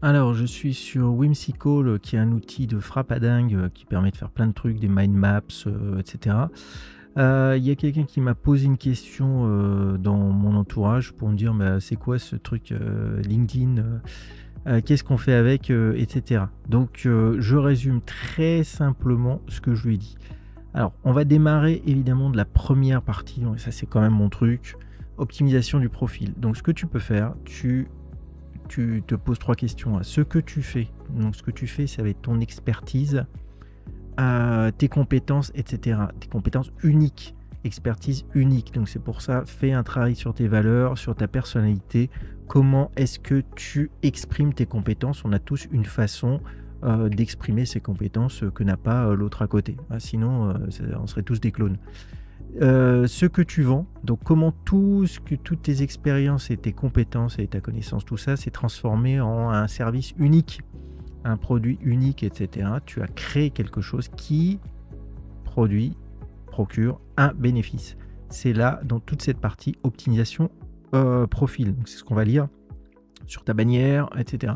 Alors, je suis sur Whimsical, qui est un outil de frappe à dingue qui permet de faire plein de trucs, des mind maps, etc. Il y a quelqu'un qui m'a posé une question dans mon entourage pour me dire bah, c'est quoi ce truc LinkedIn qu'est-ce qu'on fait avec, etc. Donc, je résume très simplement ce que je lui ai dit. Alors, on va démarrer évidemment de la première partie, donc ça c'est quand même mon truc, optimisation du profil. Donc, ce que tu peux faire, tu te poses 3 questions. Ce que tu fais, donc ce que tu fais, ça va être ton expertise, tes compétences, etc. Tes compétences uniques, expertise unique. Donc c'est pour ça, fais un travail sur tes valeurs, sur ta personnalité. Comment est-ce que tu exprimes tes compétences ? On a tous une façon d'exprimer ses compétences que n'a pas l'autre à côté. Sinon, on serait tous des clones. Ce que tu vends, donc comment toutes tes expériences et tes compétences et ta connaissance, tout ça, s'est transformé en un service unique, un produit unique, etc. Tu as créé quelque chose qui procure un bénéfice. C'est là, dans toute cette partie optimisation profil. Donc, c'est ce qu'on va lire sur ta bannière, etc.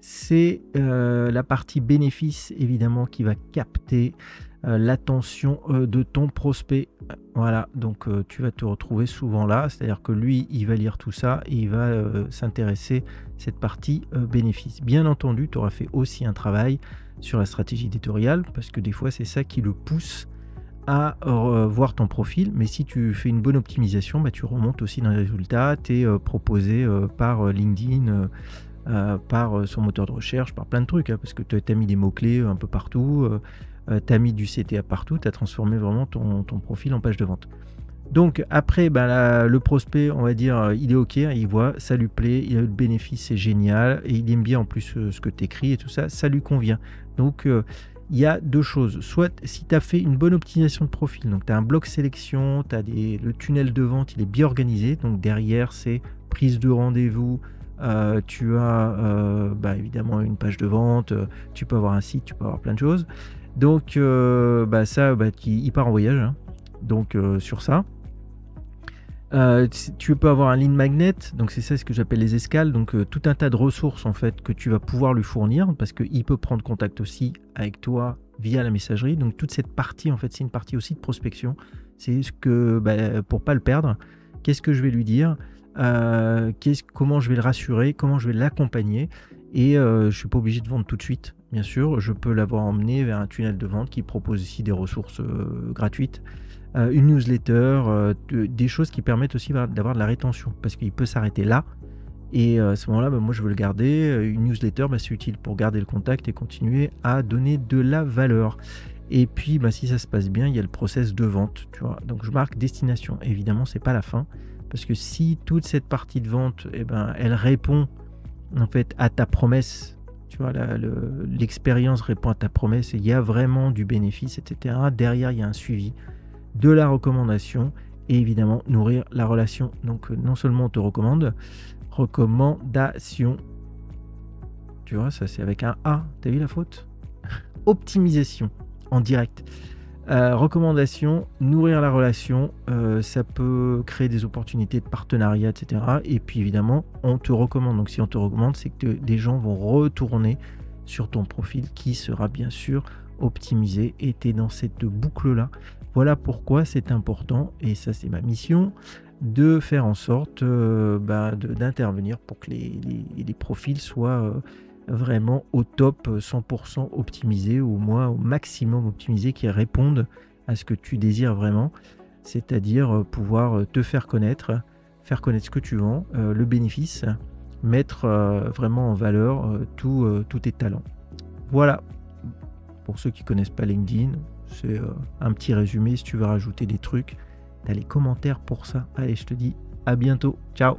C'est la partie bénéfice, évidemment, qui va capter l'attention de ton prospect. Voilà, donc tu vas te retrouver souvent là, c'est-à-dire que lui, il va lire tout ça et il va s'intéresser à cette partie bénéfice. Bien entendu, tu auras fait aussi un travail sur la stratégie éditoriale, parce que des fois, c'est ça qui le pousse à voir ton profil, mais si tu fais une bonne optimisation, bah, tu remontes aussi dans les résultats, tu es proposé par LinkedIn, par son moteur de recherche, par plein de trucs, parce que tu as mis des mots-clés un peu partout, tu as mis du CTA partout, tu as transformé vraiment ton profil en page de vente. Donc après, le prospect, on va dire, il est OK, il voit, ça lui plaît, il a eu le bénéfice, c'est génial, et il aime bien en plus ce que tu écris et tout ça, ça lui convient. Donc il y a 2 choses. Soit si tu as fait une bonne optimisation de profil, donc tu as un bloc sélection, le tunnel de vente, il est bien organisé, donc derrière c'est prise de rendez-vous, tu as évidemment une page de vente, tu peux avoir un site, tu peux avoir plein de choses. Donc il part en voyage, hein. Donc sur ça. Tu peux avoir un lead magnet, donc c'est ça ce que j'appelle les escales, donc tout un tas de ressources en fait que tu vas pouvoir lui fournir parce qu'il peut prendre contact aussi avec toi via la messagerie. Donc toute cette partie en fait c'est une partie aussi de prospection, c'est ce que pour pas le perdre, qu'est-ce que je vais lui dire, comment je vais le rassurer, comment je vais l'accompagner, et je suis pas obligé de vendre tout de suite, bien sûr, je peux l'avoir emmené vers un tunnel de vente qui propose ici des ressources gratuites, une newsletter, des choses qui permettent aussi d'avoir de la rétention, parce qu'il peut s'arrêter là, et à ce moment-là, moi je veux le garder. Une newsletter, c'est utile pour garder le contact et continuer à donner de la valeur. Et puis si ça se passe bien, il y a le process de vente, tu vois. Donc je marque destination, évidemment c'est pas la fin, parce que si toute cette partie de vente, elle répond en fait à ta promesse, tu vois, l'expérience répond à ta promesse et il y a vraiment du bénéfice, etc. Derrière, il y a un suivi, de la recommandation et évidemment nourrir la relation. Donc non seulement on te recommandation, tu vois, ça c'est avec un A, t'as vu la faute ? Optimisation en direct. Recommandation, nourrir la relation, ça peut créer des opportunités de partenariat, etc. Et puis évidemment, on te recommande. Donc si on te recommande, c'est que des gens vont retourner sur ton profil qui sera bien sûr optimisé, et tu es dans cette boucle-là. Voilà pourquoi c'est important, et ça c'est ma mission, de faire en sorte d'intervenir pour que les profils soient vraiment au top, 100% optimisés, ou au moins au maximum optimisés, qui répondent à ce que tu désires vraiment, c'est-à-dire pouvoir te faire connaître ce que tu vends, le bénéfice, mettre vraiment en valeur tous tes talents. Voilà, pour ceux qui ne connaissent pas LinkedIn, c'est un petit résumé. Si tu veux rajouter des trucs, tu as les commentaires pour ça. Allez, je te dis à bientôt, ciao.